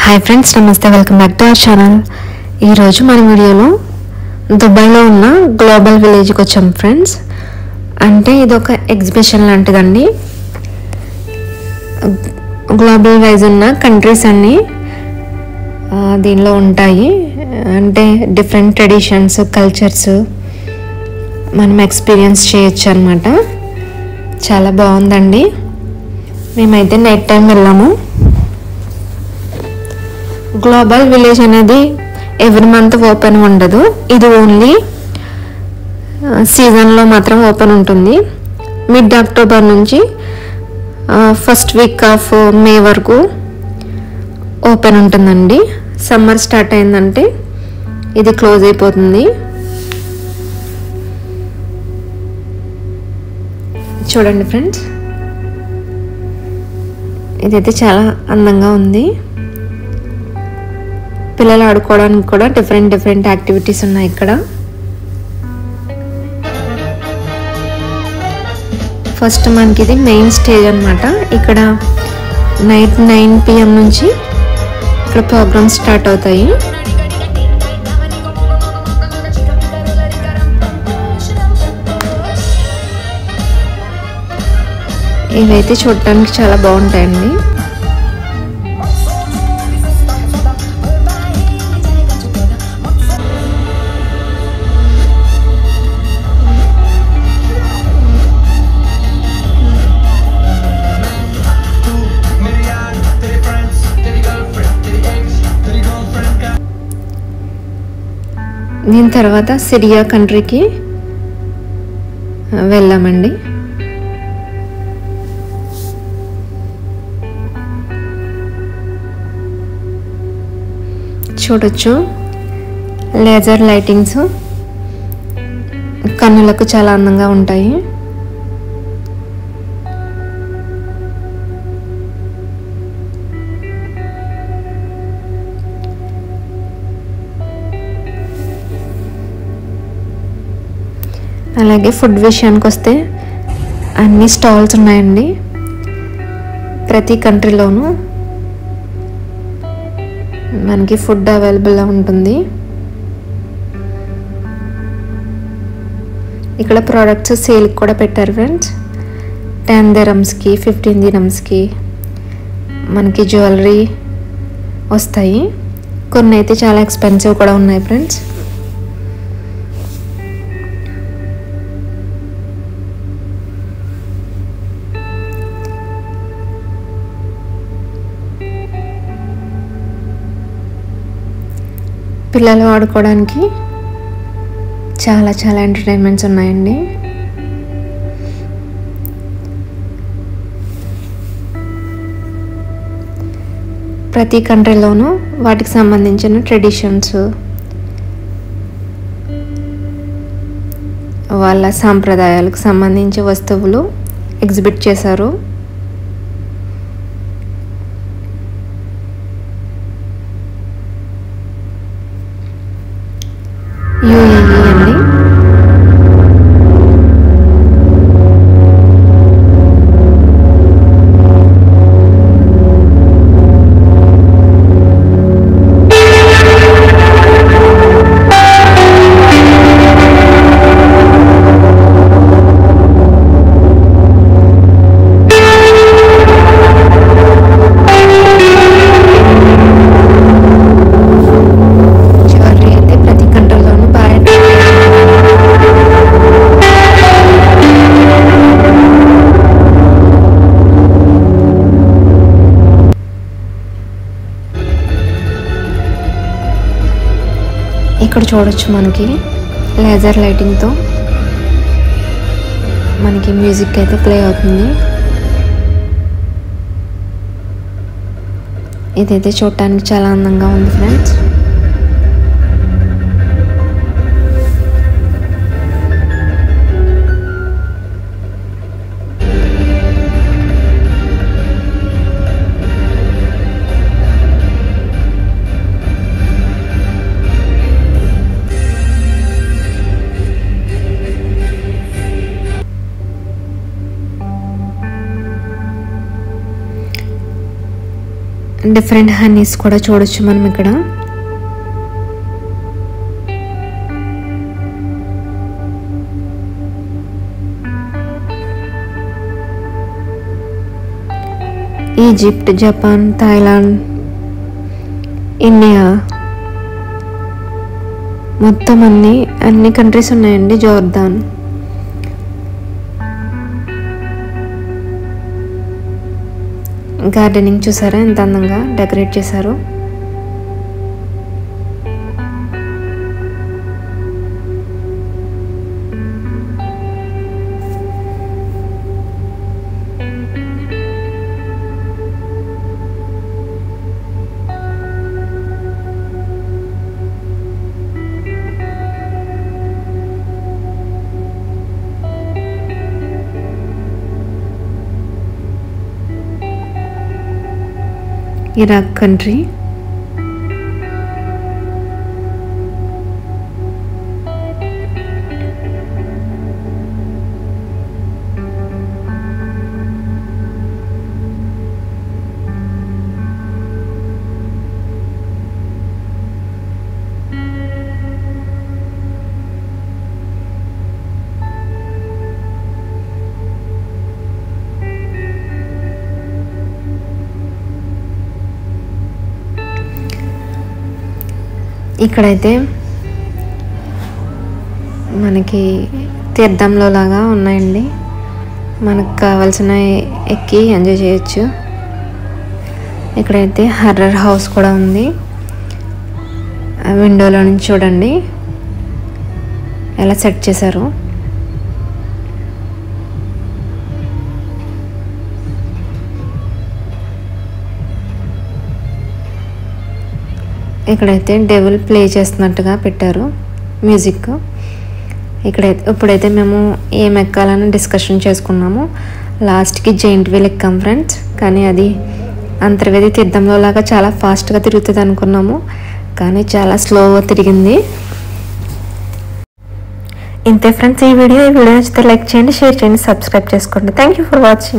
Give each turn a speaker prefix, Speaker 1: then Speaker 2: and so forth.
Speaker 1: Hi friends, నమస్తే. Welcome back to our channel. ఈరోజు మన వీడియోలో దుబాయ్లో ఉన్న గ్లోబల్ విలేజ్కి వచ్చాం ఫ్రెండ్స్. అంటే ఇది ఒక ఎగ్జిబిషన్ లాంటిదండి. గ్లోబల్ వైజ్ ఉన్న కంట్రీస్ అన్నీ దీనిలో ఉంటాయి. అంటే డిఫరెంట్ ట్రెడిషన్స్, కల్చర్స్ మనం ఎక్స్పీరియన్స్ చేయొచ్చు అన్నమాట. చాలా బాగుందండి. మేమైతే నైట్ టైం వెళ్ళాము. గ్లోబల్ విలేజ్ అనేది ఎవ్రీ మంత్ ఓపెన్ ఉండదు. ఇది ఓన్లీ సీజన్లో మాత్రం ఓపెన్ ఉంటుంది. మిడ్ అక్టోబర్ నుంచి ఫస్ట్ వీక్ ఆఫ్ మే వరకు ఓపెన్ ఉంటుందండి. సమ్మర్ స్టార్ట్ అయిందంటే ఇది క్లోజ్ అయిపోతుంది. చూడండి ఫ్రెండ్స్, ఇదైతే చాలా అందంగా ఉంది. పిల్లలు ఆడుకోవడానికి కూడా డిఫరెంట్ యాక్టివిటీస్ ఉన్నాయి ఇక్కడ. ఫస్ట్ మనకి ఇది మెయిన్ స్టేజ్ అన్నమాట. ఇక్కడ నైట్ 9 PM నుంచి ఇక్కడ ప్రోగ్రామ్స్ స్టార్ట్ అవుతాయి. ఇవైతే చూడటానికి చాలా బాగుంటాయండి. దీని తర్వాత సిరియా కంట్రీకి వెళ్ళామండి. చూడొచ్చు లేజర్ లైటింగ్స్ కన్నులకు చాలా అందంగా ఉంటాయి. అలాగే ఫుడ్ విషయానికి వస్తే అన్ని స్టాల్స్ ఉన్నాయండి. ప్రతి కంట్రీలోనూ మనకి ఫుడ్ అవైలబుల్గా ఉంటుంది. ఇక్కడ ప్రోడక్ట్స్ సేల్కి కూడా పెట్టారు ఫ్రెండ్స్. 10 dirhamsకి 15 dirhamsకి మనకి జ్యువెలరీ వస్తాయి. కొన్ని అయితే చాలా ఎక్స్పెన్సివ్ కూడా ఉన్నాయి ఫ్రెండ్స్. పిల్లలు ఆడుకోవడానికి చాలా ఎంటర్టైన్మెంట్స్ ఉన్నాయండి. ప్రతి కంట్రీలోనూ వాటికి సంబంధించిన ట్రెడిషన్స్, వాళ్ళ సాంప్రదాయాలకు సంబంధించి వస్తువులు ఎగ్జిబిట్ చేశారు. యూఏఈ అండి. ఇక్కడ చూడొచ్చు మనకి లేజర్ లైటింగ్తో మనకి మ్యూజిక్ అయితే ప్లే అవుతుంది. ఇదైతే చూడటానికి చాలా అందంగా ఉంది ఫ్రెండ్స్. డిఫరెంట్ హనీస్ కూడా చూడొచ్చు మనం ఇక్కడ. ఈజిప్ట్, జపాన్, థాయిలాండ్, ఇండియా మొత్తం అన్ని కంట్రీస్ ఉన్నాయండి. జోర్దాన్. గార్డెనింగ్ చూసారా ఎంత అందంగా డెకరేట్ చేశారు. Iraq country. ఇక్కడైతే మనకి తీర్థంలో లాగా ఉన్నాయండి. మనకు కావాల్సిన ఎక్కి ఎంజాయ్ చేయొచ్చు. ఇక్కడైతే హర్రర్ హౌస్ కూడా ఉంది. విండోలో నుంచి చూడండి ఎలా సెట్ చేశారు. ఇక్కడైతే డెవిల్ ప్లే చేస్తున్నట్టుగా పెట్టారు మ్యూజిక్. ఇప్పుడైతే మేము ఏం ఎక్కాలని డిస్కషన్ చేసుకున్నాము. లాస్ట్కి జైంట్ వీల్ ఎక్కాం ఫ్రెండ్స్. కానీ అది అంతర్వేది తీర్థంలో లాగా చాలా ఫాస్ట్గా తిరుగుతుంది అనుకున్నాము, కానీ చాలా స్లోగా తిరిగింది. ఇంతే ఫ్రెండ్స్ ఈ వీడియో నచ్చితే లైక్ చేయండి, షేర్ చేయండి, సబ్స్క్రైబ్ చేసుకోండి. Thank you for watching.